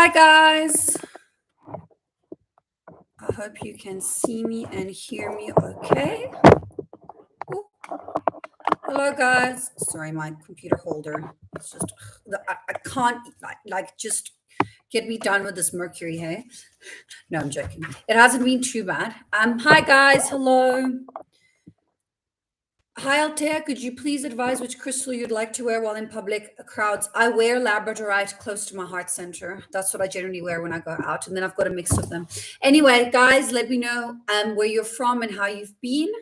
Hi guys. I hope you can see me and hear me okay. Ooh. Hello guys. Sorry, my computer holder. It's just I can't just get me done with this mercury, hey? No, I'm joking. It hasn't been too bad. Hi guys. Hello. Hi Altea, could you please advise which crystal you'd like to wear while in public crowds? I wear labradorite close to my heart center. That's what I generally wear when I go out, and then I've got a mix of them. Anyway, guys, let me know where you're from and how you've been.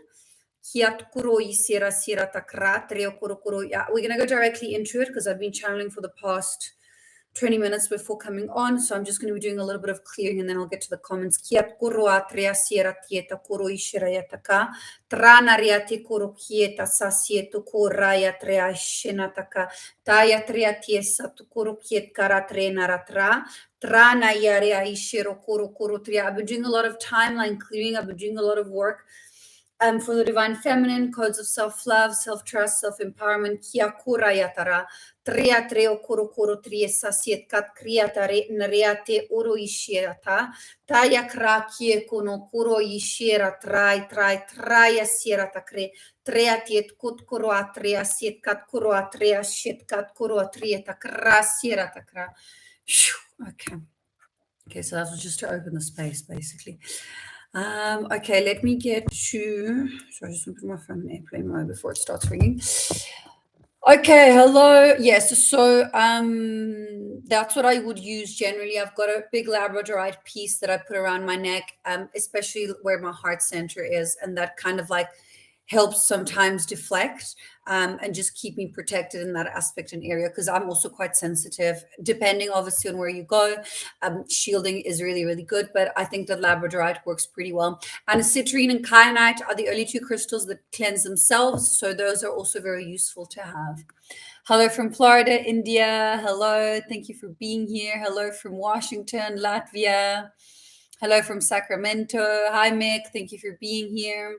Yeah, we're gonna go directly into it because I've been channeling for the past 20 minutes before coming on. So I'm just going to be doing a little bit of clearing and then I'll get to the comments. I've been doing a lot of timeline clearing. I've been doing a lot of work for the divine feminine, codes of self-love, self-trust, self-empowerment. Kia kura yatara. Tria treo kuru kuru trie sasiet kat kriatare nariate uro ishiata. Taya kra kie kuno kuro ishira trai asiera takre. Treatiet kut kuro atria siet kat kuro atria shit kat kuro atria takra siera takra. Okay. Okay, so that was just to open the space, basically. Okay, let me get to, so I just want to put my phone in airplane mode before it starts ringing. Okay, hello. Yes, so that's what I would use generally. I've got a big labradorite piece that I put around my neck, especially where my heart center is, and that kind of like helps sometimes deflect and just keep me protected in that aspect and area, because I'm also quite sensitive, depending obviously on where you go. Shielding is really, really good, but I think that labradorite works pretty well. And citrine and kyanite are the only two crystals that cleanse themselves, so those are also very useful to have. Hello from Florida, India. Hello, thank you for being here. Hello from Washington, Latvia. Hello from Sacramento. Hi, Mick. Thank you for being here.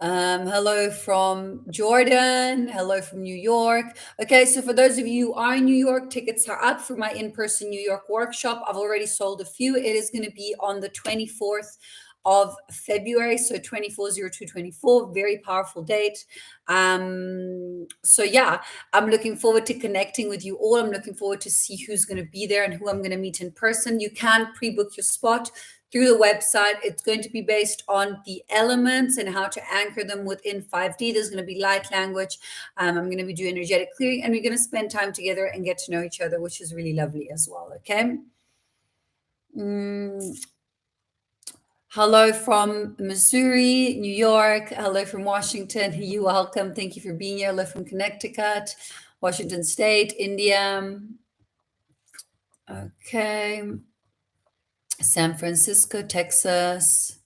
Hello from Jordan. Hello from New York. Okay, so for those of you who are in New York, tickets are up for my in-person New York workshop. I've already sold a few. It is going to be on the 24th of February, so 24/02/24, very powerful date. So yeah, I'm looking forward to connecting with you all. I'm looking forward to see who's going to be there and who I'm going to meet in person. You can pre-book your spot through the website. It's going to be based on the elements and how to anchor them within 5D. There's going to be light language. I'm going to be doing energetic clearing, and we're going to spend time together and get to know each other, which is really lovely as well. Okay. Hello from Missouri, New York. Hello from Washington. You're welcome. Thank you for being here. Hello from Connecticut, Washington State, India. Okay. San Francisco, Texas.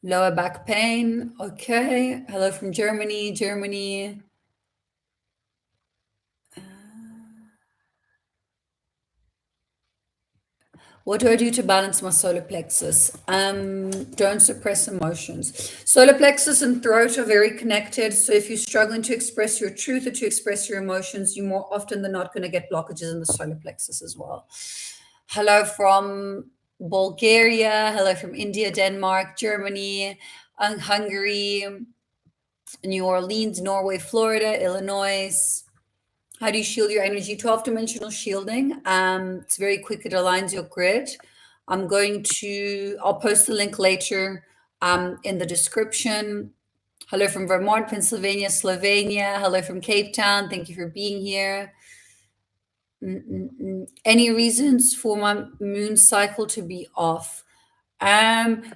Lower back pain. Okay. Hello from Germany. What do I do to balance my solar plexus? Don't suppress emotions. Solar plexus and throat are very connected. So if you're struggling to express your truth or to express your emotions, you're more often than not going to get blockages in the solar plexus as well. Hello from Bulgaria. Hello from India, Denmark, Germany, Hungary, New Orleans, Norway, Florida, Illinois. How do you shield your energy? 12-dimensional shielding. It's very quick. It aligns your grid. I'll post the link later in the description. Hello from Vermont, Pennsylvania, Slovenia. Hello from Cape Town. Thank you for being here. Any reasons for my moon cycle to be off?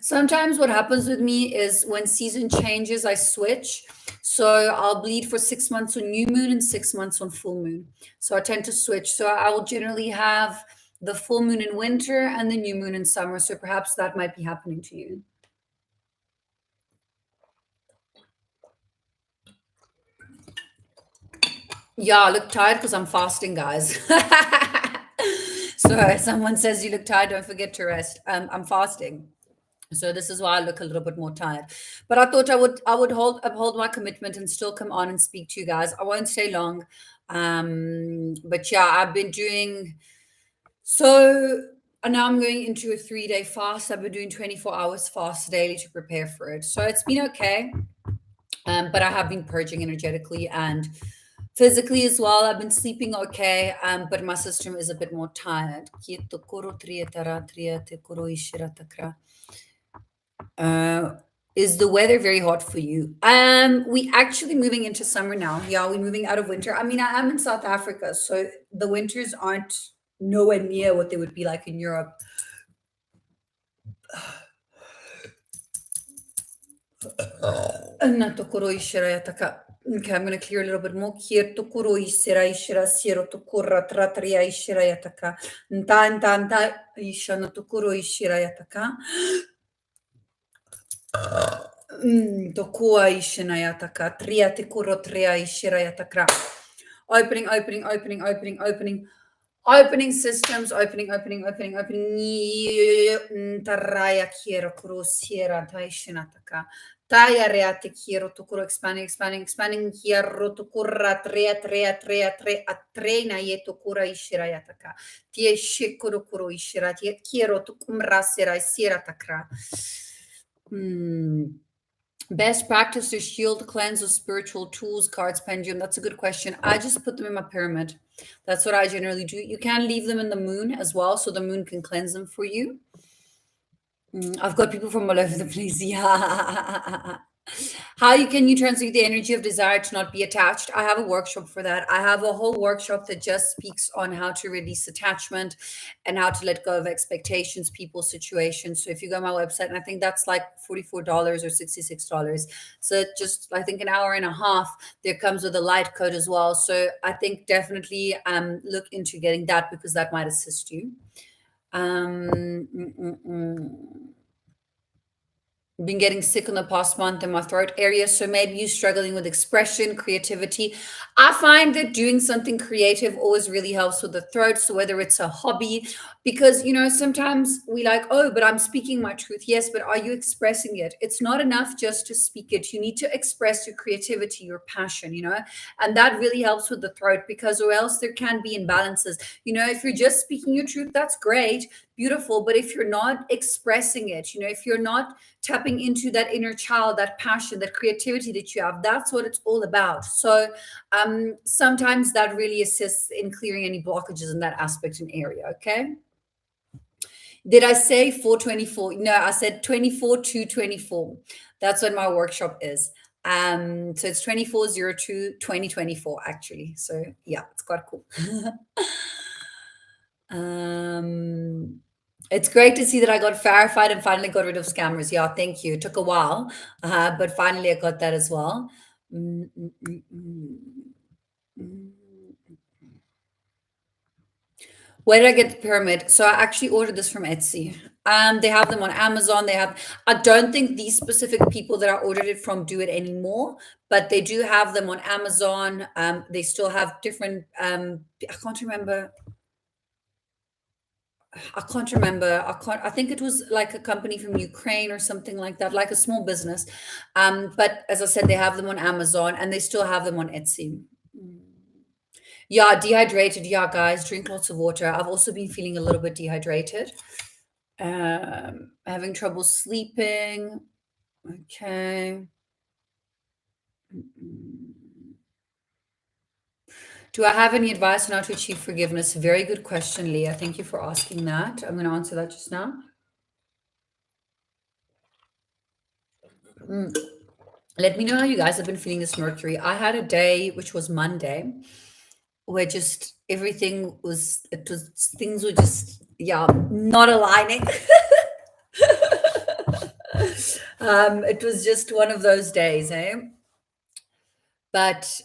Sometimes what happens with me is when season changes, I switch. So I'll bleed for 6 months on new moon and 6 months on full moon. So I tend to switch. So I will generally have the full moon in winter and the new moon in summer. So perhaps that might be happening to you. Yeah, I look tired because I'm fasting, guys. So if someone says you look tired, don't forget to rest. I'm fasting. So this is why I look a little bit more tired. But I thought I would uphold my commitment and still come on and speak to you guys. I won't stay long. But yeah, I've been doing so. And now I'm going into a 3-day fast. I've been doing 24 hours fast daily to prepare for it. So it's been okay. But I have been purging energetically and physically as well. I've been sleeping okay, but my system is a bit more tired. Is the weather very hot for you? We actually moving into summer now. Yeah, we're moving out of winter. I mean, I am in South Africa, so the winters aren't nowhere near what they would be like in Europe. Okay, I'm going to clear a little bit more. Tokoro ishira ishira siro tokura tratria ishira yataka. Nta isha no tokoro ishira yataka. Tokua ishina yataka. Tria tekuro tria ishira yataka. Opening, opening, opening, opening, opening. Opening systems, opening. Taraya kiero kurosiera taishinataka. Taya reate kiero tukuro expanding kiero tukura trea atrena yeto kura ishirayataka. Tie shikuro kuro ishira tie kiero tukumra sera sira takra. Best practice to shield, cleanse with spiritual tools, cards, pendulum. That's a good question. I just put them in my pyramid. That's what I generally do. You can leave them in the moon as well, so the moon can cleanse them for you. I've got people from all over the place. Yeah. How can you transmute the energy of desire to not be attached? I have a workshop for that. I have a whole workshop that just speaks on how to release attachment and how to let go of expectations, people, situations. So if you go on my website, and I think that's like $44 or $66. So just, I think, an hour and a half, there comes with a light code as well. So I think definitely look into getting that because that might assist you. Been getting sick in the past month in my throat area, so maybe you're struggling with expression, creativity. I find that doing something creative always really helps with the throat. So whether it's a hobby, because sometimes we like, oh, but I'm speaking my truth. Yes, but are you expressing it? It's not enough just to speak it. You need to express your creativity, your passion, and that really helps with the throat, because or else there can be imbalances. If you're just speaking your truth, that's great, beautiful, but if you're not expressing it, if you're not tapping into that inner child, that passion, that creativity that you have, that's what it's all about. So sometimes that really assists in clearing any blockages in that aspect and area. Okay, did I say 424? No, I said 24 to 24. That's what my workshop is. So it's 24/02/2024 actually. So yeah, it's quite cool. It's great to see that I got verified and finally got rid of scammers. Yeah, thank you. It took a while, but finally I got that as well. Where did I get the pyramid? So I actually ordered this from Etsy. They have them on Amazon. I don't think these specific people that I ordered it from do it anymore, but they do have them on Amazon. They still have different, I can't remember. I think it was like a company from Ukraine or something like that, like a small business. But as I said, they have them on Amazon and they still have them on Etsy. Yeah, dehydrated. Yeah, guys, drink lots of water. I've also been feeling a little bit dehydrated. Having trouble sleeping. Okay. Do I have any advice on how to achieve forgiveness? Very good question, Leah. Thank you for asking that. I'm going to answer that just now. Let me know how you guys have been feeling this Mercury. I had a day, which was Monday, where just things were just, not aligning. It was just one of those days, eh? But,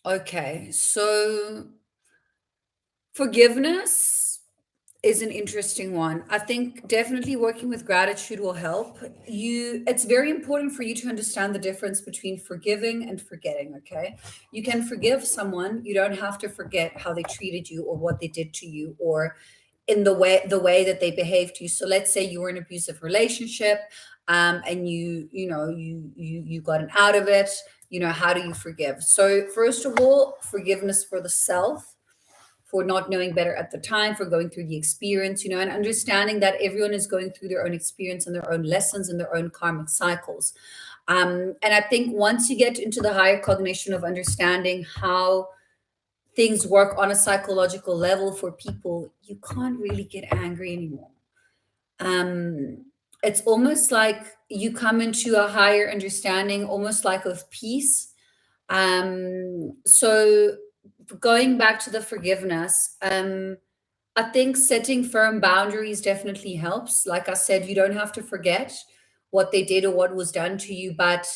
okay. So forgiveness is an interesting one. I think definitely working with gratitude will help you. It's very important for you to understand the difference between forgiving and forgetting. Okay. You can forgive someone. You don't have to forget how they treated you or what they did to you or in the way that they behaved to you. So let's say you were in an abusive relationship, and you gotten out of it. how do you forgive? So first of all, forgiveness for the self, for not knowing better at the time, for going through the experience, and understanding that everyone is going through their own experience and their own lessons and their own karmic cycles. And I think once you get into the higher cognition of understanding how things work on a psychological level for people, you can't really get angry anymore. It's almost like you come into a higher understanding, almost like of peace. So going back to the forgiveness, I think setting firm boundaries definitely helps. Like I said, you don't have to forget what they did or what was done to you, but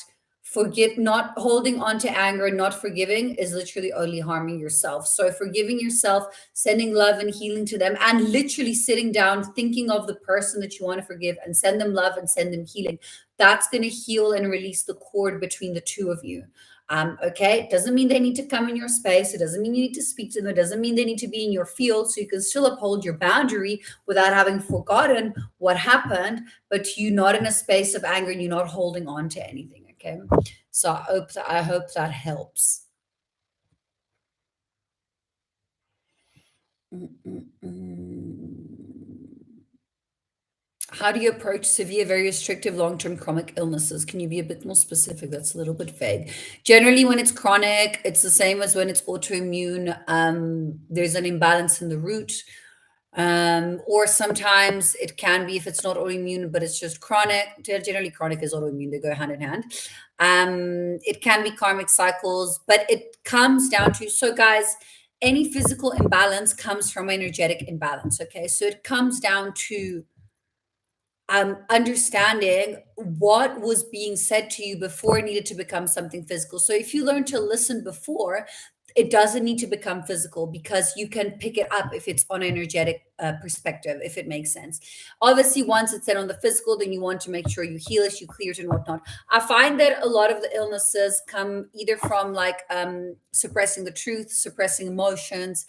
forgive, not holding on to anger and not forgiving is literally only harming yourself. So forgiving yourself, sending love and healing to them, and literally sitting down, thinking of the person that you want to forgive and send them love and send them healing. That's going to heal and release the cord between the two of you. Okay, it doesn't mean they need to come in your space. It doesn't mean you need to speak to them. It doesn't mean they need to be in your field. So you can still uphold your boundary without having forgotten what happened, but you're not in a space of anger and you're not holding on to anything. Okay, so I hope that helps. How do you approach severe, very restrictive, long-term chronic illnesses? Can you be a bit more specific? That's a little bit vague. Generally, when it's chronic, it's the same as when it's autoimmune. There's an imbalance in the root. Or sometimes it can be if it's not autoimmune, but it's just chronic. Generally, chronic is autoimmune. They go hand in hand. It can be karmic cycles, but it comes down to, so guys, any physical imbalance comes from energetic imbalance. Okay. So it comes down to understanding what was being said to you before it needed to become something physical. So if you learn to listen before, it doesn't need to become physical because you can pick it up if it's on an energetic perspective, if it makes sense. Obviously, once it's set on the physical, then you want to make sure you heal it, you clear it, and whatnot. I find that a lot of the illnesses come either from like suppressing the truth, suppressing emotions,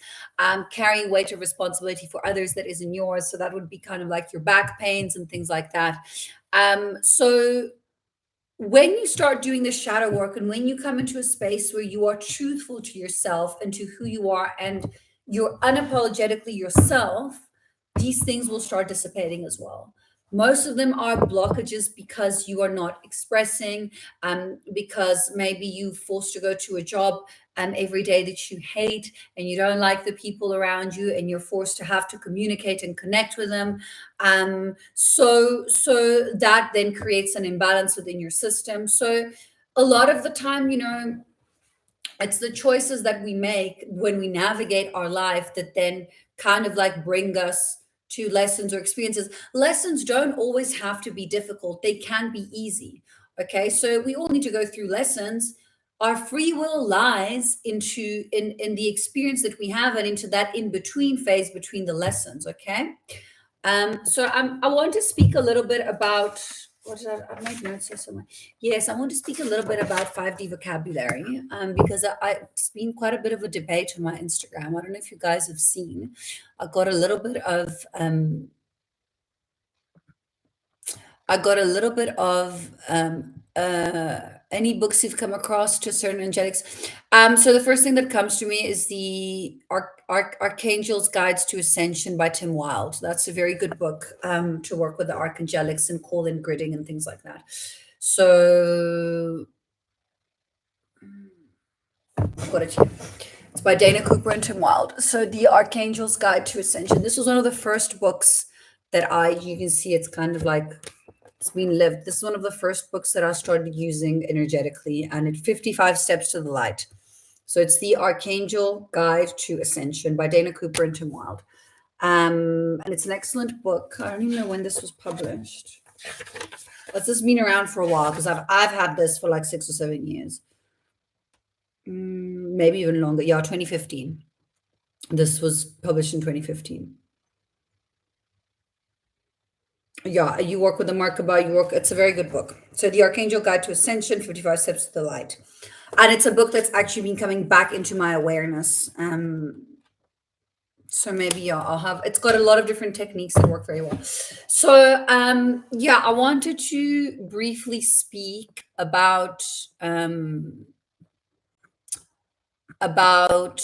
carrying weight of responsibility for others that isn't yours. So that would be kind of like your back pains and things like that. So when you start doing the shadow work and when you come into a space where you are truthful to yourself and to who you are and you're unapologetically yourself, these things will start dissipating as well. Most of them are blockages because you are not expressing, because maybe you forced to go to a job every day that you hate and you don't like the people around you and you're forced to have to communicate and connect with them. So that then creates an imbalance within your system. So a lot of the time, it's the choices that we make when we navigate our life that then kind of like bring us to lessons or experiences. Lessons don't always have to be difficult. They can be easy. Okay. So we all need to go through lessons. Our free will lies in the experience that we have and into that in between phase between the lessons. Okay. So I want to speak a little bit about what did I made notes here somewhere. Yes, I want to speak a little bit about 5D vocabulary because it's been quite a bit of a debate on my Instagram. I don't know if you guys have seen. I got a little bit of any books you've come across to certain angelics. So the first thing that comes to me is the Archangel's Guides to Ascension by Tim Wilde. That's a very good book to work with the archangelics and call in gridding and things like that. So I've got it here. It's by Dana Cooper and Tim Wilde. So the Archangel's Guide to Ascension. This was one of the first books that you can see it's kind of like it's been lived. This is one of the first books that I started using energetically, and it's 55 Steps to the Light. So it's the Archangel Guide to Ascension by Dana Cooper and Tim Wilde. And it's an excellent book. I don't even know when this was published. This has been around for a while because I've had this for like 6 or 7 years. Maybe even longer. Yeah, 2015. This was published in 2015. Yeah, you work with the Merkaba, it's a very good book. So the Archangel Guide to Ascension, 55 Steps to the Light. And it's a book that's actually been coming back into my awareness. So maybe it's got a lot of different techniques that work very well. So I wanted to briefly speak about about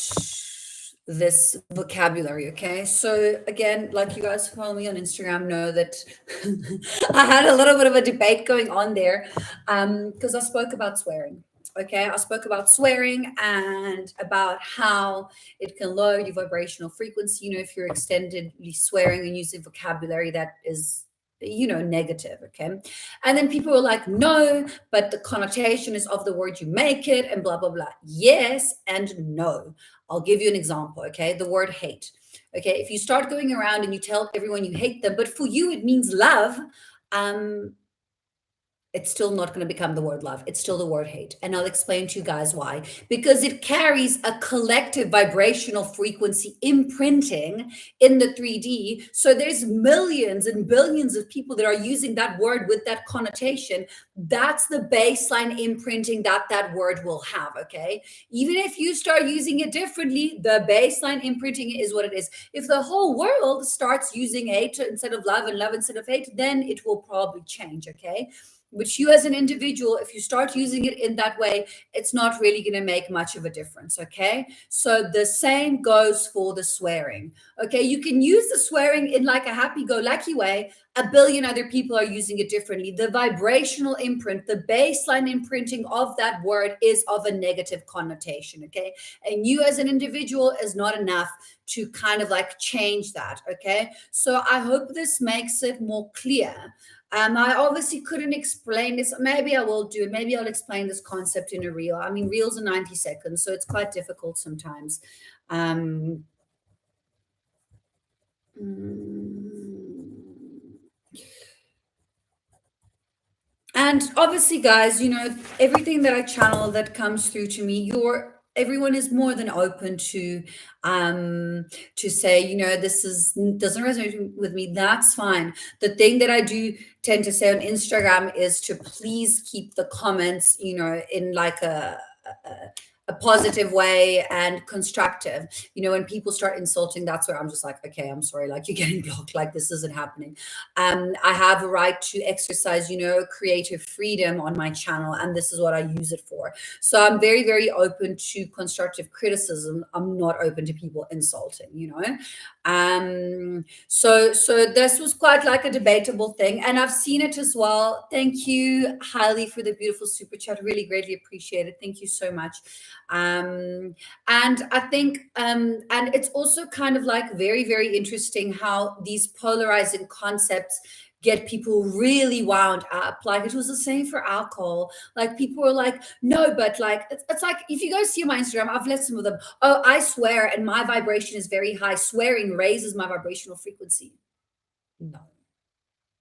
this vocabulary. Okay, so again, like you guys who follow me on Instagram know that I had a little bit of a debate going on there, because I spoke about swearing. Okay, I spoke about swearing and about how it can lower your vibrational frequency, if you're extendedly swearing and using vocabulary that is, negative. Okay, and then people were like, no, but the connotation is of the word you make it, and blah blah blah. Yes and no. I'll give you an example. Okay, the word hate. Okay, if you start going around and you tell everyone you hate them, but for you it means love, um it's still not going to become the word love. It's still the word hate. And I'll explain to you guys why. Because it carries a collective vibrational frequency imprinting in the 3D. So there's millions and billions of people that are using that word with that connotation. That's the baseline imprinting that that word will have. Okay. Even if you start using it differently, the baseline imprinting is what it is. If the whole world starts using hate instead of love and love instead of hate, then it will probably change. Okay. Which you as an individual, if you start using it in that way, it's not really going to make much of a difference. Okay, so the same goes for the swearing. Okay, you can use the swearing in like a happy-go-lucky way. A billion other people are using it differently. The vibrational imprint, the baseline imprinting of that word is of a negative connotation. Okay, and you as an individual is not enough to kind of like change that. Okay, so I hope this makes it more clear. I obviously couldn't explain this. Maybe I will do it. Maybe I'll explain this concept in a reel. I mean, reels are 90 seconds, so it's quite difficult sometimes. Um, and obviously, guys, everything that I channel that comes through to me, everyone is more than open to say, this doesn't resonate with me. That's fine. The thing that I do tend to say on Instagram is to please keep the comments, in like a positive way and constructive. When people start insulting, that's where I'm just like, okay, I'm sorry, like you're getting blocked, like this isn't happening. I have a right to exercise, creative freedom on my channel, and this is what I use it for. So I'm very, very open to constructive criticism. I'm not open to people insulting. So this was quite like a debatable thing, and I've seen it as well. Thank you highly for the beautiful super chat. Really greatly appreciate it. Thank you so much. And I think and it's also kind of like very, very interesting how these polarizing concepts get people really wound up. Like it was the same for alcohol. Like people were like, no, but like it's like if you guys see my Instagram, I've let some of them, oh, I swear and my vibration is very high. Swearing raises my vibrational frequency. No.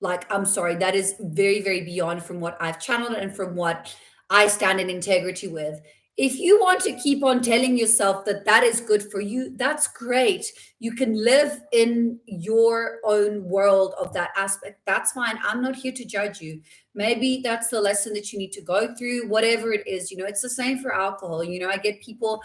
Like, I'm sorry, that is very, very beyond from what I've channeled and from what I stand in integrity with. If you want to keep on telling yourself that that is good for you, that's great. You can live in your own world of that aspect. That's fine. I'm not here to judge you. Maybe that's the lesson that you need to go through, whatever it is. It's the same for alcohol. I get people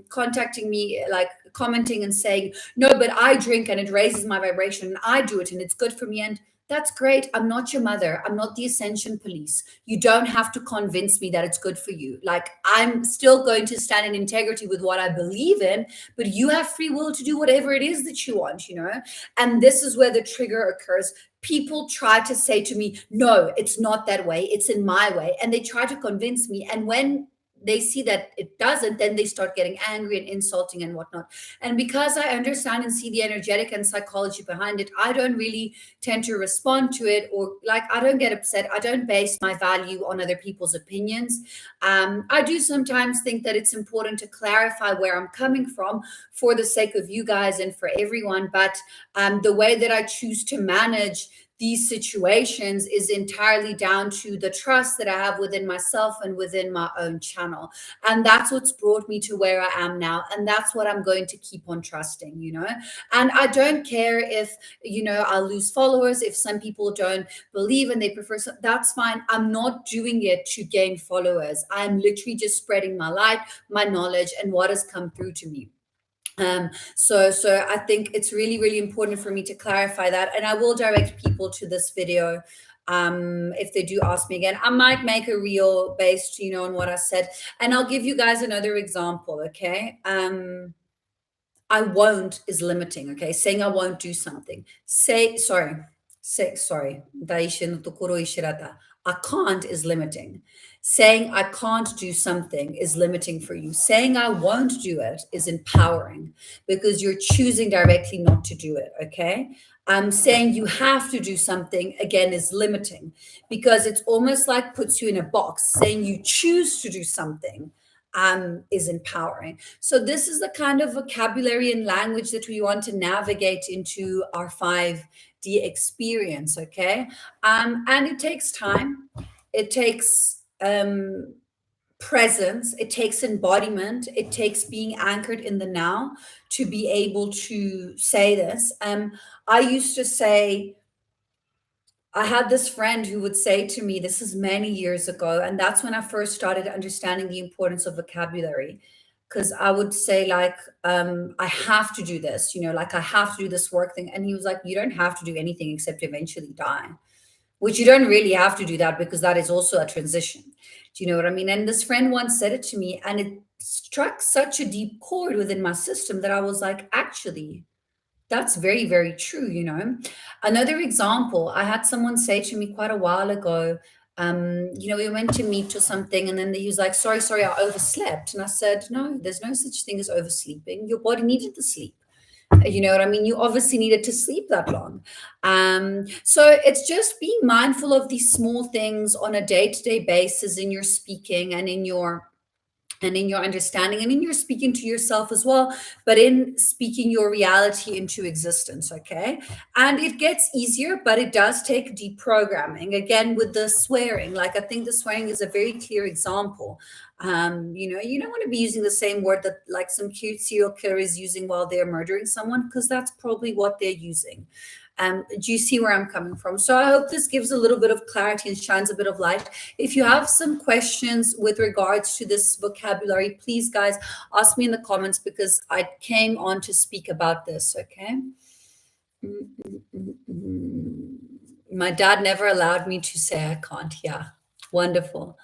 contacting me, like commenting and saying, no, but I drink and it raises my vibration and I do it and it's good for me. And that's great. I'm not your mother. I'm not the Ascension Police. You don't have to convince me that it's good for you. Like, I'm still going to stand in integrity with what I believe in, but you have free will to do whatever it is that you want, And this is where the trigger occurs. People try to say to me, no, it's not that way. It's in my way. And they try to convince me. And when they see that it doesn't, then they start getting angry and insulting and whatnot. And because I understand and see the energetic and psychology behind it, I don't really tend to respond to it, or like I don't get upset. I don't base my value on other people's opinions. I do sometimes think that it's important to clarify where I'm coming from for the sake of you guys and for everyone. But the way that I choose to manage these situations is entirely down to the trust that I have within myself and within my own channel. And that's what's brought me to where I am now. And that's what I'm going to keep on trusting, And I don't care if, I'll lose followers, if some people don't believe and they prefer, that's fine. I'm not doing it to gain followers. I'm literally just spreading my light, my knowledge, and what has come through to me. So I think it's really, really important for me to clarify that. And I will direct people to this video If they do ask me again, I might make a reel based, on what I said. And I'll give you guys another example, okay? I won't is limiting, okay? Saying I won't do something. Sorry. Daishin no tokoro ishirata. I can't is limiting. Saying I can't do something is limiting for you. Saying I won't do it is empowering because you're choosing directly not to do it, okay? Saying you have to do something again is limiting because it's almost like puts you in a box. Saying you choose to do something is empowering. So this is the kind of vocabulary and language that we want to navigate into our 5D experience, okay? And it takes time. It takes presence. It takes embodiment. It takes being anchored in the now to be able to say this. I used to say, I had this friend who would say to me, this is many years ago, and that's when I first started understanding the importance of vocabulary. Because I would say, like, I have to do this, like I have to do this work thing. And he was like, you don't have to do anything except eventually die, which you don't really have to do that because that is also a transition. Do you know what I mean? And this friend once said it to me, and it struck such a deep chord within my system that I was like, actually, that's very, very true. Another example, I had someone say to me quite a while ago, we went to meet or something, and then he was like, sorry, I overslept. And I said, no, there's no such thing as oversleeping. Your body needed the sleep. You know what I mean? You obviously needed to sleep that long. So it's just being mindful of these small things on a day-to-day basis in your speaking and in your understanding and in your speaking to yourself as well, but in speaking your reality into existence, okay? And it gets easier, but it does take deprogramming. Again, with the swearing, like I think the swearing is a very clear example. You don't want to be using the same word that like some cute serial killer is using while they're murdering someone, because that's probably what they're using. Do you see where I'm coming from? So I hope this gives a little bit of clarity and shines a bit of light. If you have some questions with regards to this vocabulary, please, guys, ask me in the comments because I came on to speak about this, okay? My dad never allowed me to say I can't. Yeah, wonderful.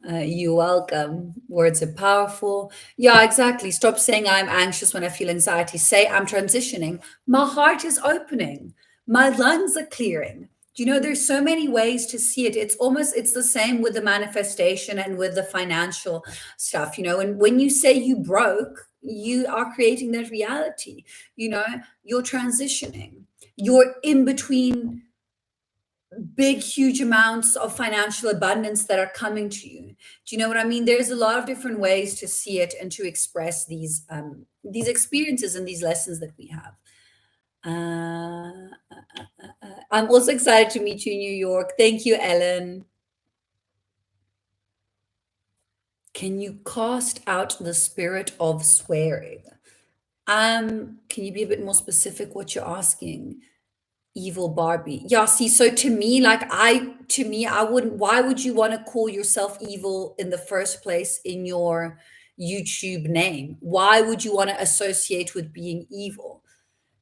You're welcome. Words are powerful. Yeah, exactly. Stop saying I'm anxious when I feel anxiety. Say I'm transitioning. My heart is opening. My lungs are clearing. There's so many ways to see it. It's the same with the manifestation and with the financial stuff. And when you say you broke, you are creating that reality. You're transitioning. You're in between big, huge amounts of financial abundance that are coming to you. Do you know what I mean? There's a lot of different ways to see it and to express these experiences and these lessons that we have. I'm also excited to meet you in New York. Thank you, Ellen. Can you cast out the spirit of swearing? Can you be a bit more specific what you're asking? Evil Barbie. Yeah, see, so to me, I wouldn't, why would you want to call yourself evil in the first place in your YouTube name? Why would you want to associate with being evil?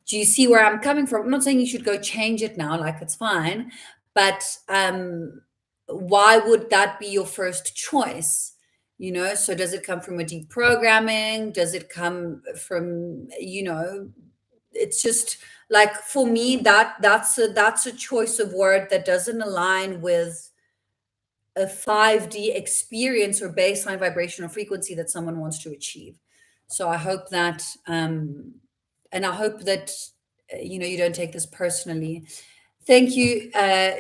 Do you see where I'm coming from? I'm not saying you should go change it now, like it's fine, but why would that be your first choice? So does it come from a deprogramming? Does it come from, it's just like, for me, that's a choice of word that doesn't align with a 5D experience or baseline vibrational frequency that someone wants to achieve. So I hope that and I hope that you don't take this personally. Thank you,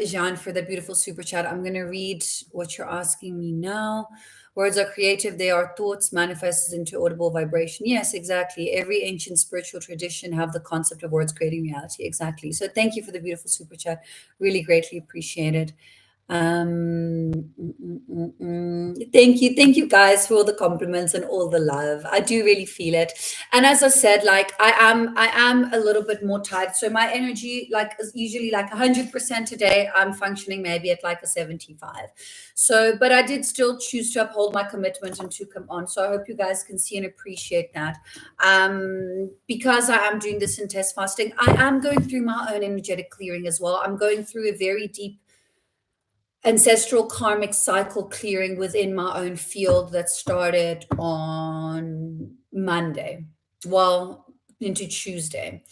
Jean, for the beautiful super chat. I'm going to read what you're asking me now. Words are creative. They are thoughts manifested into audible vibration. Yes, exactly. Every ancient spiritual tradition have the concept of words creating reality. Exactly. So thank you for the beautiful super chat. Really greatly appreciated. Thank you guys for all the compliments and all the love. I do really feel it. And as I said, like I am a little bit more tired. So my energy, like, is usually like 100% today. I'm functioning maybe at like a 75. So, but I did still choose to uphold my commitment and to come on. So I hope you guys can see and appreciate that. Because I am doing this in test fasting, I am going through my own energetic clearing as well. I'm going through a very deep ancestral karmic cycle clearing within my own field that started on Monday, well, into Tuesday.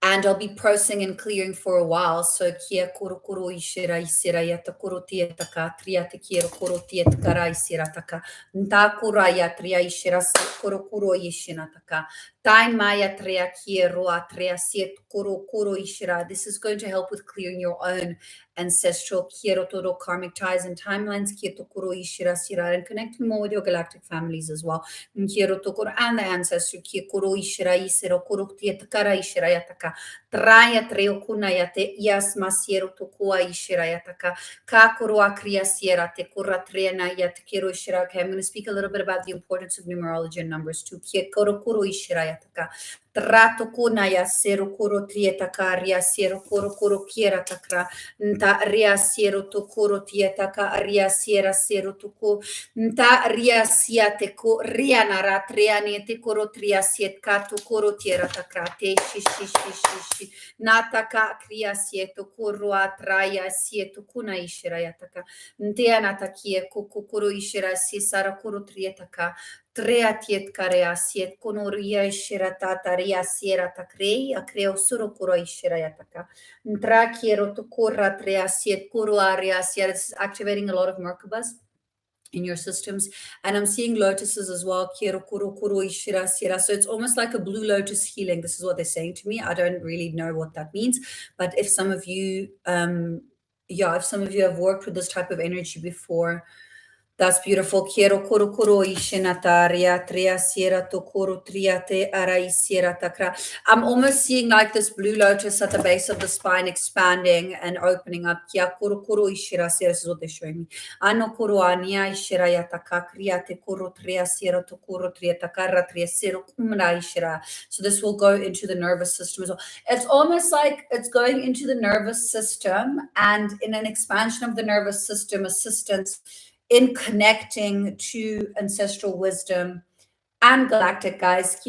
And I'll be processing and clearing for a while. So kia koro koro ishira isira yata koro tietaka triate kiro koro tietkara isira taka nta kura ya tria ishira koro koro ishina taka tain maya tria kia roa tria siet koro koro ishira. This is going to help with clearing your own ancestral kiro toro karmic ties and timelines kieto koro ishira sira and connecting more with your galactic families as well. Kiro tokoro and the ancestry kia koro ishira isira koro tietkara ishira yataka Traya treo kunaya te ias masiero tokua ishirayataka kakurua kriasiera te kura trena yat kiro ishira. Okay, I'm going to speak a little bit about the importance of numerology and numbers too. Kia korokuro ishirayataka trato kunaya sero kuro trietaka ria sero kuro kiera takra nta ria sero tokuro tietaka ria siera sero toko nta ria siate ko ria nara triani te koro tria siet kato koro tiera takra te shishi nataka kria sieto kurua traya sieto kuna ishira yataka ntea natakie kukuro ishira sisara kuro trietaka trea tiet karea siet konoria ishira tataria siera takrei akreo suro kuro ishira yataka ntra quiero to kurra trea siet kuro aria siera. This is activating a lot of Merkabas in your systems. And I'm seeing lotuses as well. Kiro kuro kuro ishira sira. So it's almost like a blue lotus healing. This is what they're saying to me. I don't really know what that means. But if some of you, if some of you have worked with this type of energy before, that's beautiful. Quiero koro koro ishinataria tria sierra to koro triate arai sierra takra. I'm almost seeing like this blue lotus at the base of the spine expanding and opening up. Kia koro koro ishira sierra. This is what they're showing me. Ano koro ania ishira yataka kriate koro tria sierra to koro tria takara tria sierra kumra ishira. So this will go into the nervous system as well. It's almost like it's going into the nervous system and in an expansion of the nervous system, assistance in connecting to ancestral wisdom and galactic guys. As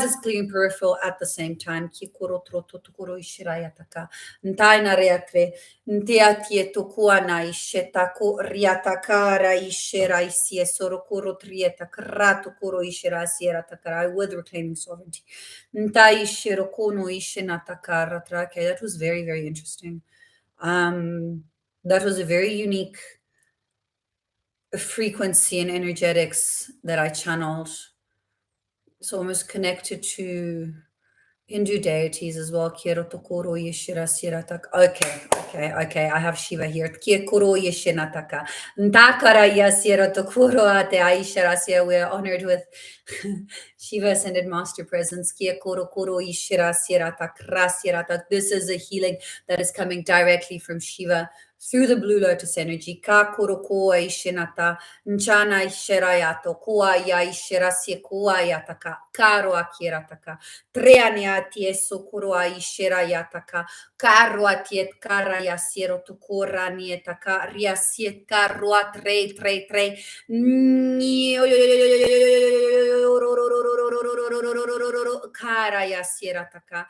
it's clearing peripheral at the same time. With reclaiming sovereignty. Okay, that was very, very interesting. That was a very unique frequency and energetics that I channeled. It's almost connected to Hindu deities as well. Okay. I have Shiva here. We're honored with Shiva Ascended Master Presence. This is a healing that is coming directly from Shiva through the Blue Lotus energy. Ka kuroko ishinata, nchana ishirayato, kua ya ishirasi kua yataka, karo akirataka, treaniati eso kurua ishirayataka, karo atiet kara yasiero tukura nietaka, riasiet karua tre, kara yasierataka.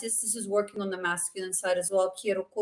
This is working on the masculine side as well.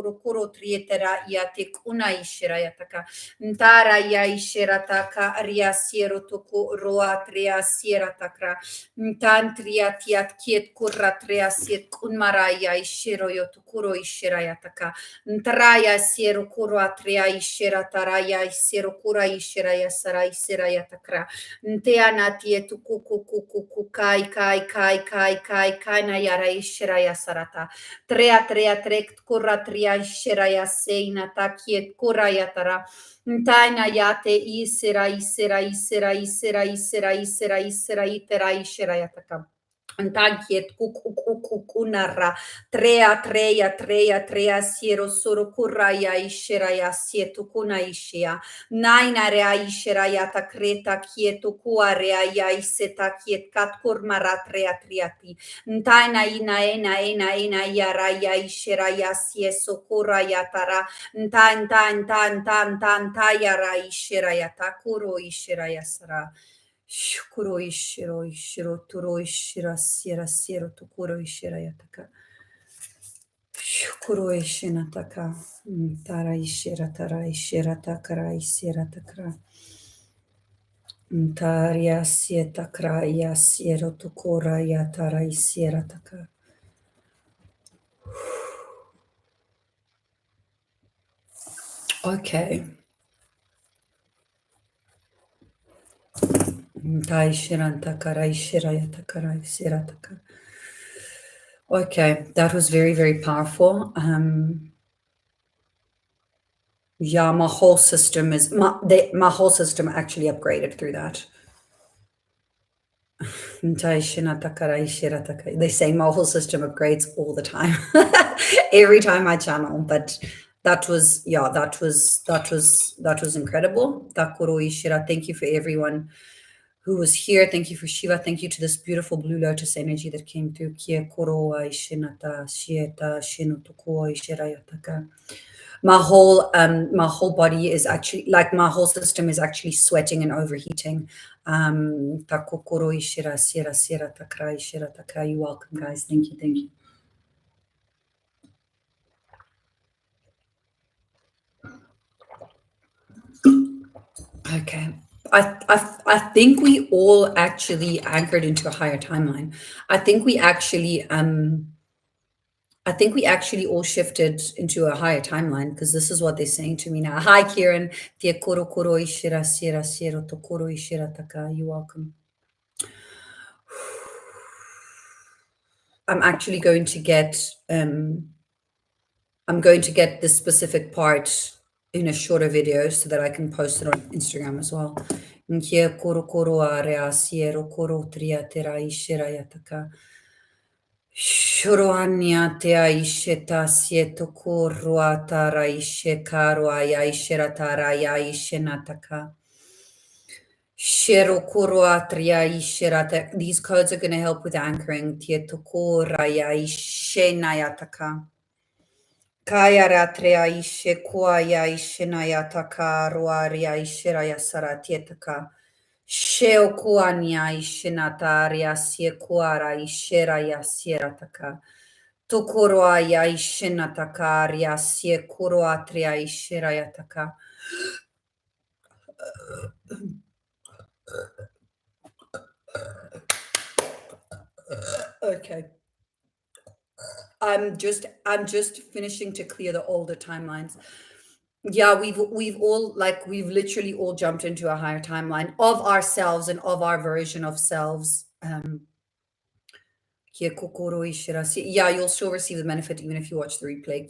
Kuro trietera yatik una ishira yataka. Ntara ya ishira taka riasiero toko roa tria siera takra. Ntantria tiat kiet kurra tria siet kunmara ya ishiro yotukuro ishira yataka. Ntraya siero kuro atria ishira taraya isiero kura ishira yasara isira yatakra. Nteana tietu kuku kukai kai kai kai kai kai na yara ishiraya sarata. Trea trea trek kura tria ishiraya seina takiet kuraya tara. Ntaina yate isira isira isira isira isira isira isira itera ishiraya taka. Antakiet kukunara trea trea trea trea siero soro kuraya ishiraya sietu kuna ishia naina rea ishiraya takreta kietu kuarea ya iseta kiet kat kurmara trea triati ntaina ina yara ya ishiraya sieso kuraya tara nta yara ishiraya takuro ishiraya sara Shukuro ishiro ishiro turo ishira siera siero tokuro ishira yataka. Shukuro ishina taka. Tara ishira tara ishira takara ishira takra. Taria sieta kra ya siero tokura ya tara ishira taka. Okay. Tai shiranta kara ishira yatakara ishira taka. Okay, that was very, very powerful. Yeah, my whole system my whole system actually upgraded through that. They say my whole system upgrades all the time, every time I channel. But that was incredible. Thank you for everyone who was here. Thank you for Shiva. Thank you to this beautiful blue lotus energy that came through. My whole body is actually, like, my whole system is actually sweating and overheating. You're welcome, guys. Thank you. Okay. I think we all actually anchored into a higher timeline. I think we actually all shifted into a higher timeline, because this is what they're saying to me now. Hi, Kieran. You're welcome. I'm actually going to get this specific part in a shorter video so that I can post it on Instagram as well. Shoroania te aisheta sieto kurua raishe karua yaishera tara yaishenataka. Shero kurua tria ishirata. These codes are going to help with anchoring. Tietokura yaishenayataka. Kaya ratrea ishe kwa yaishenayataka ruaria ishiraya saratietaka. Sheo kuania ishinataria siekuara ishera ya sierataka. Tukoroa ya ishinatakaria siekuroatria ishera yataka. Okay. I'm just finishing to clear the older timelines. Yeah, we've literally all jumped into a higher timeline of ourselves and of our version of selves. Yeah, you'll still receive the benefit even if you watch the replay.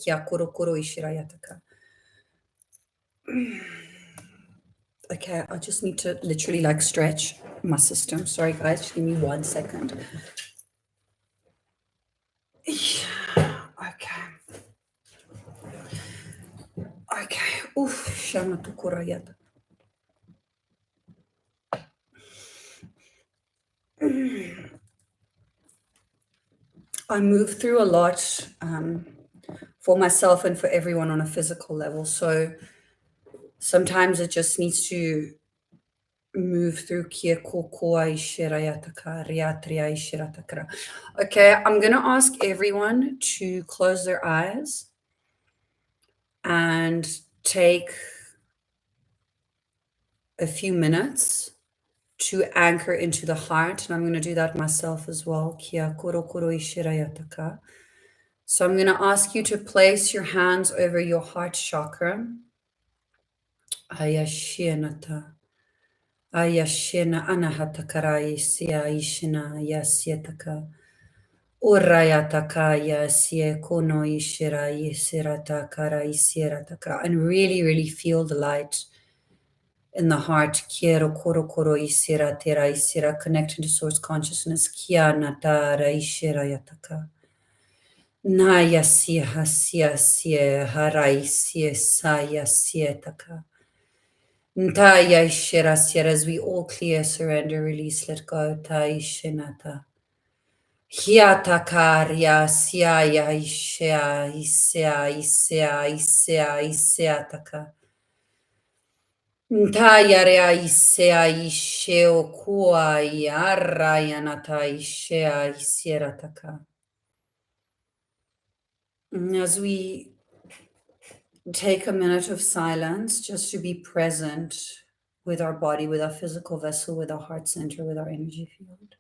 Okay, I just need to literally stretch my system. Sorry guys, just give me 1 second. Okay. Oof, shama tukurayata. I move through a lot for myself and for everyone on a physical level. So sometimes it just needs to move through. Okay, I'm going to ask everyone to close their eyes and take a few minutes to anchor into the heart. And I'm going to do that myself as well. So I'm going to ask you to place your hands over your heart chakra. Ayashena anahatakara isia ishina yasietaka. Urayataka yasie kono ishira yisiratakara isirataka. And really, really feel the light in the heart. Quiero koro koro isira tera isira. Connecting to source consciousness. Kia natara ishira yataka. Na yasia hasia sie harai sie saya sietaka. Ntaya ishira siera. As we all clear, surrender, release, let go. Ta ishinata. Hiatakaria siaya ishea isea isea isea isea taka. Ntayarea isea isheo kua iara yanata ishea isiera taka. As we take a minute of silence just to be present with our body, with our physical vessel, with our heart center, with our energy field.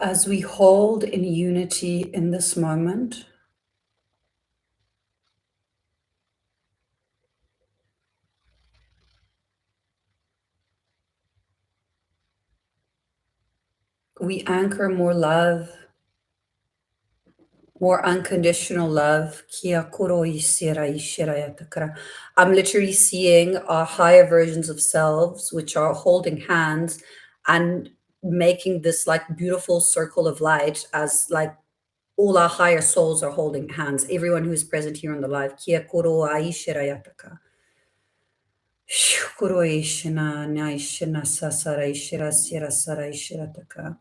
As we hold in unity in this moment, we anchor more love, more unconditional love. Kia koro isira ishira yatakara. I'm literally seeing our higher versions of selves, which are holding hands and making this like beautiful circle of light as like all our higher souls are holding hands. Everyone who is present here on the live. Kia koro aishira yataka. Koro ishina na ishina sasara ishira sira sara ishira taka.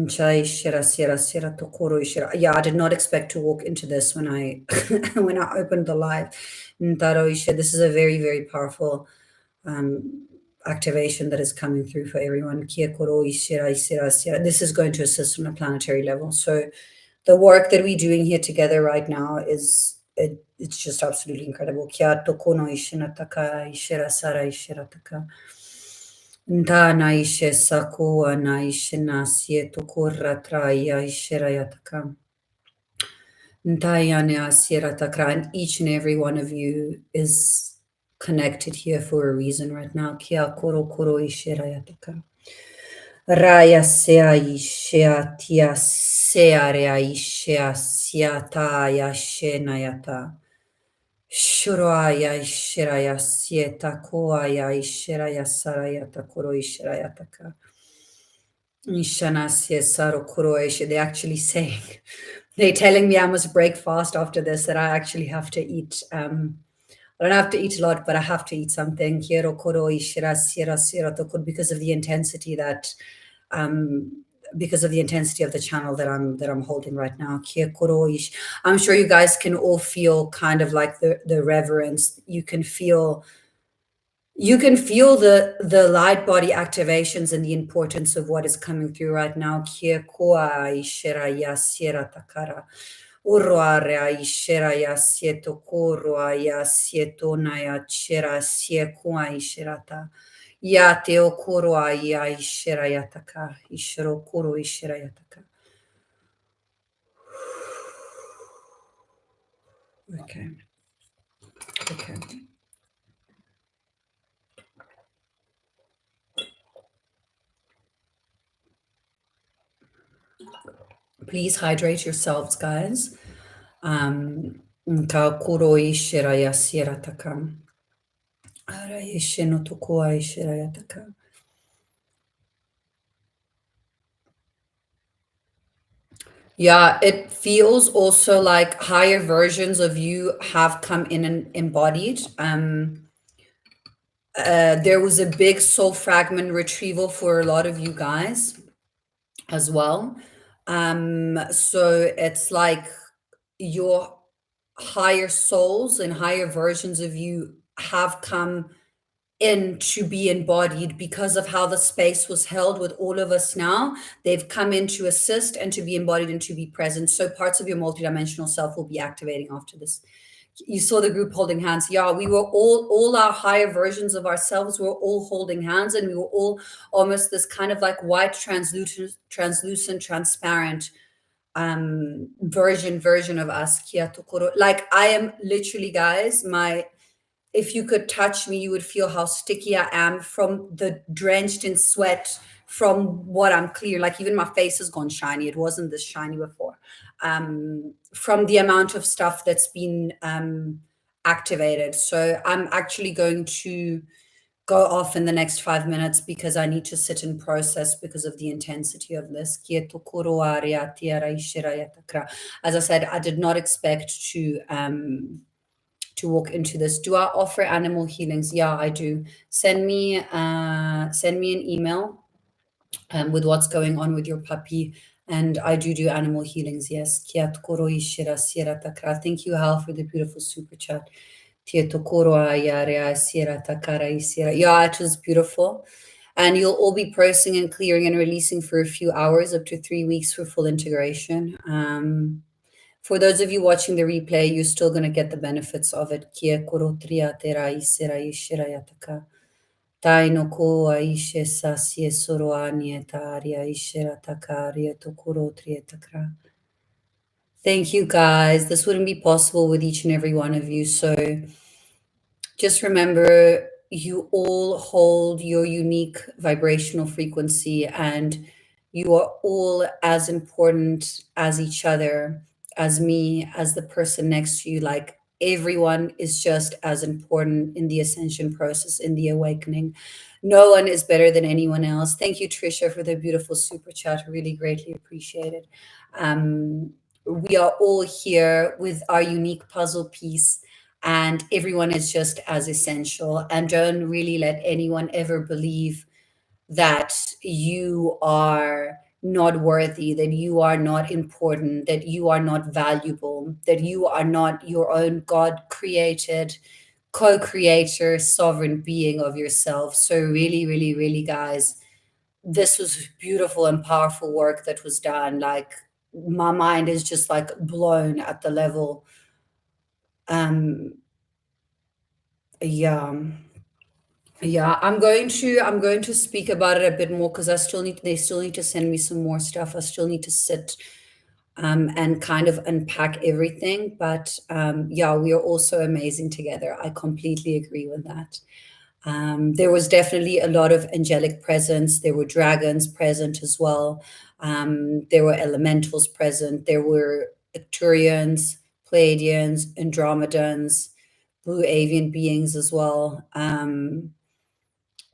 Chai shira sira sira tokoro shira. Yeah, I did not expect to walk into this when I when I opened the live. Ntaro ishe. This is a very, very powerful activation that is coming through for everyone. Kia koro ishira isira sira. This is going to assist on a planetary level. So the work that we're doing here together right now is it's just absolutely incredible. Kia tokono ishina taka ishira sara ishira taka. Nta naishe sakua naishe nasie tukura traya ishirayataka. Ntayane asiratakra. And each and every one of you is connected here for a reason right now. Kia koro koro ishirayataka. Raya sea ishea tia sea rea ishea siata ya shenayata. Shuraya ishiraya sieta koaya ishiraya sarayata koro ishirayataka. Nishanasya Saro Kuroish. They're actually saying, they're telling me I must break fast after this, that I actually have to eat. I don't have to eat a lot, but I have to eat something. Quiero kuroish rasira sira tokud, because of the intensity that because of the intensity of the channel that I'm holding right now. Kia kuroish. I'm sure you guys can all feel kind of like the reverence. You can feel the light body activations and the importance of what is coming through right now. Kia koa ishera ya siera takara. Uruarea ishera ya sieto koroa ya sieto na ya chera sie koa isherata. Ya teo koroa ya ishera yataka. Ishero koro ishera yataka. Okay. Okay. Please hydrate yourselves, guys. Ka kuro ishera ya siera taka. Ara isheno tokoa ishera yataka. Yeah, it feels also like higher versions of you have come in and embodied. There was a big soul fragment retrieval for a lot of you guys as well. So it's like your higher souls and higher versions of you have come in to be embodied because of how the space was held with all of us now. They've come in to assist and to be embodied and to be present. So parts of your multidimensional self will be activating after this. You saw the group holding hands. Yeah, we were all our higher versions of ourselves were all holding hands, and we were all almost this kind of like white, translucent, transparent version of us. Kia tokoro. Like I am literally, guys, my if you could touch me, you would feel how sticky I am from the drenched in sweat from what I'm clear. Like even my face has gone shiny. It wasn't this shiny before. From the amount of stuff that's been activated. So I'm actually going to go off in the next 5 minutes because I need to sit and process because of the intensity of this. As I said, I did not expect to walk into this. Do I offer animal healings? Yeah, I do. Send me an email with what's going on with your puppy. And I do animal healings. Yes. Thank you, Hal, for the beautiful super chat. Yeah, it was beautiful. And you'll all be processing and clearing and releasing for a few hours, up to 3 weeks for full integration. For those of you watching the replay, you're still going to get the benefits of it. Kia koro tria te rai sera i shira yataka. Tai no ko a ishe sasie soro anie taria ishira takaria to koro tria takra. Thank you, guys. This wouldn't be possible with each and every one of you. So just remember, you all hold your unique vibrational frequency, and you are all as important as each other, as me, as the person next to you. Like everyone is just as important in the ascension process, in the awakening. No one is better than anyone else. Thank you, Trisha, for the beautiful super chat. Really greatly appreciated. We are all here with our unique puzzle piece, and everyone is just as essential. And don't really let anyone ever believe that you are not worthy, that you are not important, that you are not valuable, that you are not your own God created co-creator, sovereign being of yourself. So really, really, really, guys, this was beautiful and powerful work that was done. Like my mind is just like blown at the level. um yeah. Yeah, I'm going to speak about it a bit more because they still need to send me some more stuff. I still need to sit and kind of unpack everything. But yeah, we are also amazing together. I completely agree with that. There was definitely a lot of angelic presence. There were dragons present as well. There were elementals present. There were Arcturians, Pleiadians, Andromedans, blue avian beings as well.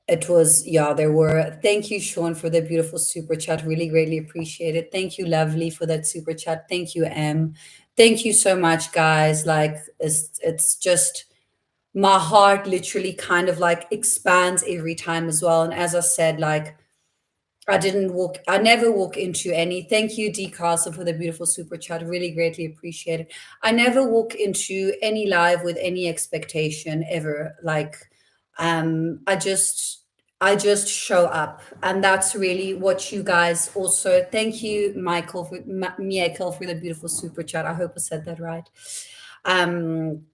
It was, yeah, there were. Thank you, Sean, for the beautiful super chat. Really greatly appreciate it. Thank you, Lovely, for that super chat. Thank you, M. Thank you so much, guys. Like, it's just my heart literally kind of like expands every time as well. And as I said, like, I never walk into any. Thank you, D Castle, for the beautiful super chat. Really greatly appreciate it. I never walk into any live with any expectation ever. Like, I just show up, and that's really what you guys also. Thank you, Michael, for the beautiful super chat. I hope I said that right. Um,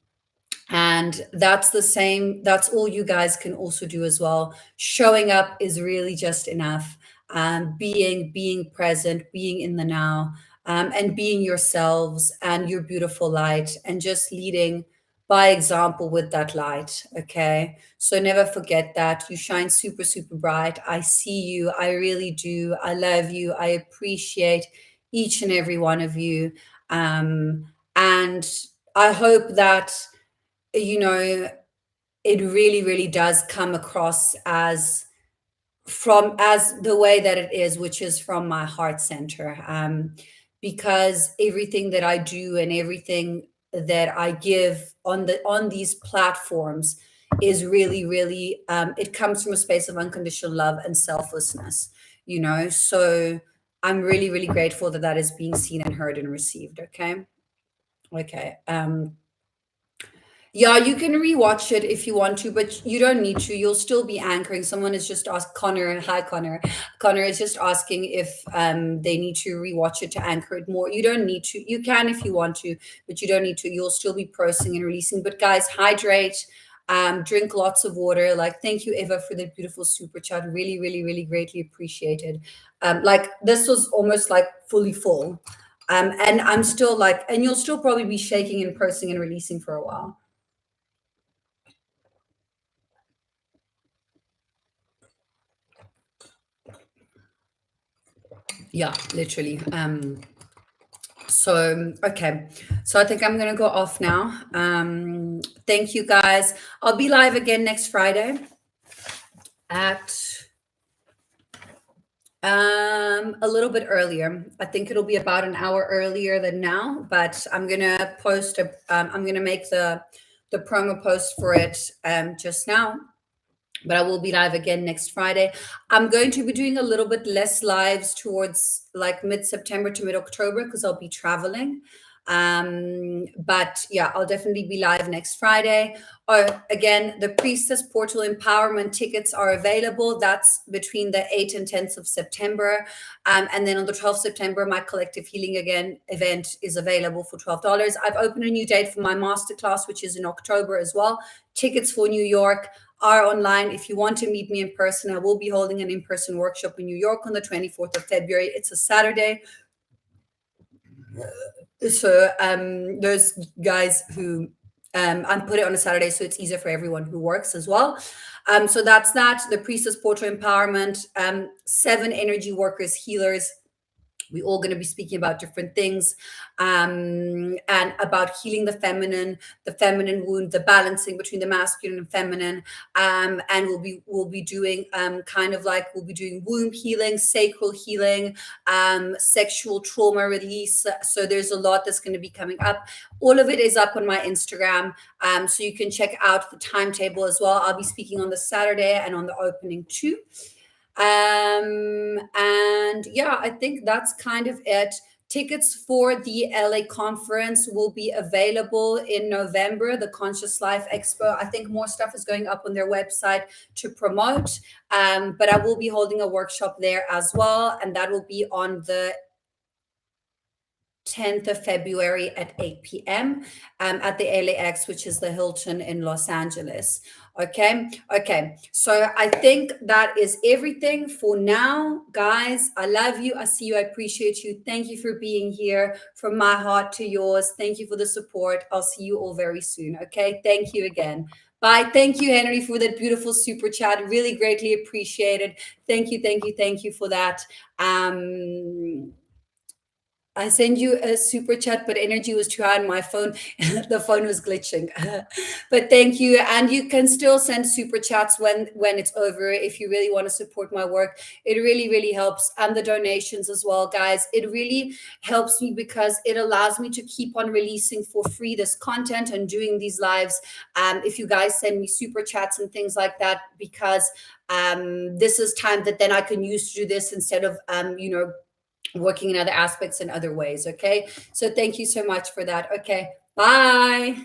and that's the same, that's all you guys can also do as well. Showing up is really just enough. Being present, being in the now, and being yourselves and your beautiful light, and just leading by example with that light. Okay, so never forget that you shine super, super bright. I see you, I really do. I love you, I appreciate each and every one of you. And I hope that, you know, it really, really does come across as the way that it is, which is from my heart center. because everything that I do and everything that I give on these platforms is really, really, it comes from a space of unconditional love and selflessness, you know. So I'm really, really grateful that that is being seen and heard and received. Okay. Okay. Yeah, you can rewatch it if you want to, but you don't need to. You'll still be anchoring. Someone has just asked Connor. Hi, Connor. Connor is just asking if they need to rewatch it to anchor it more. You don't need to. You can if you want to, but you don't need to. You'll still be processing and releasing. But guys, hydrate. Drink lots of water. Like, thank you, Eva, for the beautiful super chat. Really, really, really greatly appreciated. Like, this was almost like fully full. And I'm still like, and you'll still probably be shaking and processing and releasing for a while. Yeah, literally. So okay, so I think I'm gonna go off now. Thank you guys. I'll be live again next Friday at a little bit earlier. I think it'll be about an hour earlier than now, but I'm gonna post a I'm gonna make the promo post for it just now. But I will be live again next Friday. I'm going to be doing a little bit less lives towards like mid-September to mid-October because I'll be traveling. But yeah, I'll definitely be live next Friday. Oh, again, the Priestess Portal Empowerment tickets are available. That's between the 8th and 10th of September. And then on the 12th of September, my Collective Healing Again event is available for $12. I've opened a new date for my masterclass, which is in October as well. Tickets for New York are online. If you want to meet me in person, I will be holding an in-person workshop in New York on the 24th of February. It's a Saturday. So those guys who I put it on a Saturday, so it's easier for everyone who works as well. So that's that. The Priestess Portal Empowerment, 7 energy workers, healers. We're all going to be speaking about different things, and about healing the feminine wound, the balancing between the masculine and feminine. And we'll be doing we'll be doing womb healing, sacral healing, sexual trauma release. So there's a lot that's going to be coming up. All of it is up on my Instagram, so you can check out the timetable as well. I'll be speaking on the Saturday and on the opening too. And yeah, I think that's kind of it. Tickets for the LA conference will be available in November, the Conscious Life Expo. I think more stuff is going up on their website to promote, but I will be holding a workshop there as well, and that will be on the 10th of February at 8 p.m. At the LAX, which is the Hilton in Los Angeles. Okay. So I think that is everything for now, guys. I love you. I see you. I appreciate you. Thank you for being here. From my heart to yours. Thank you for the support. I'll see you all very soon. Okay. Thank you again. Bye. Thank you, Henry, for that beautiful super chat. Really greatly appreciated. Thank you for that. I send you a super chat, but energy was too high on my phone. The phone was glitching. But thank you. And you can still send super chats when it's over if you really want to support my work. It really, really helps. And the donations as well, guys. It really helps me because it allows me to keep on releasing for free this content and doing these lives. If you guys send me super chats and things like that, because this is time that then I can use to do this instead of, working in other aspects and other ways. Okay. So thank you so much for that. Okay. Bye.